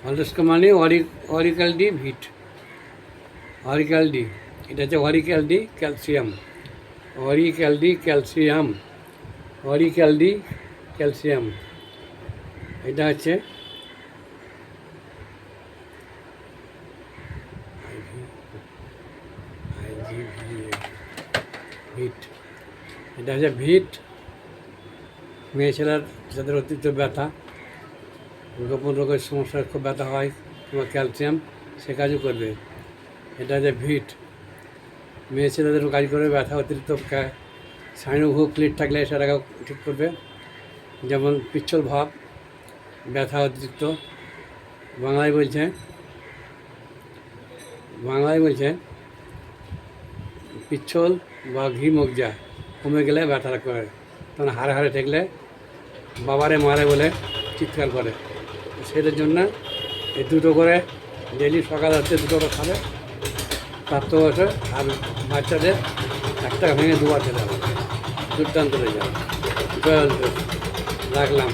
হলস্ক মানে অরিক্যাল D ভিট, অরিক্যাল D, এটা হচ্ছে Orical D calcium, Orical D calcium, Orical D calcium. এটা হচ্ছে ভিট, এটা হচ্ছে ভিট। মেয়ে ছেলের যাদের অতিরিক্ত ব্যথা, গোপন রোগের সমস্যার খুব ব্যথা হয় কিংবা ক্যালসিয়াম, সে কাজও করবে। এটা হচ্ছে ভিট। মেয়ে ছেলেদেরও কাজ করবে, ব্যথা অতিরিক্ত সাইনোভু ক্লিট থাকলে সেটাকেও ঠিক করবে। যেমন পিচ্ছল ভাব, ব্যথা অতিরিক্ত, বাংলায় বলছে পিচ্ছল বা ঘি মগজা কমে গেলে ব্যথা করে, তখন হাড়ে ঠেকলে বাবারে মারে বলে চিৎকার করে। সেটার জন্য এই দুটো করে ডেলি সকাল হচ্ছে দুটো করে খাবে প্রাপ্তবয়স্ক, আর বাচ্চাদের একটা ভেঙে দুবার খেতে হবে, দুর্দান্ত হয়ে যাবে। জয় রাখলাম।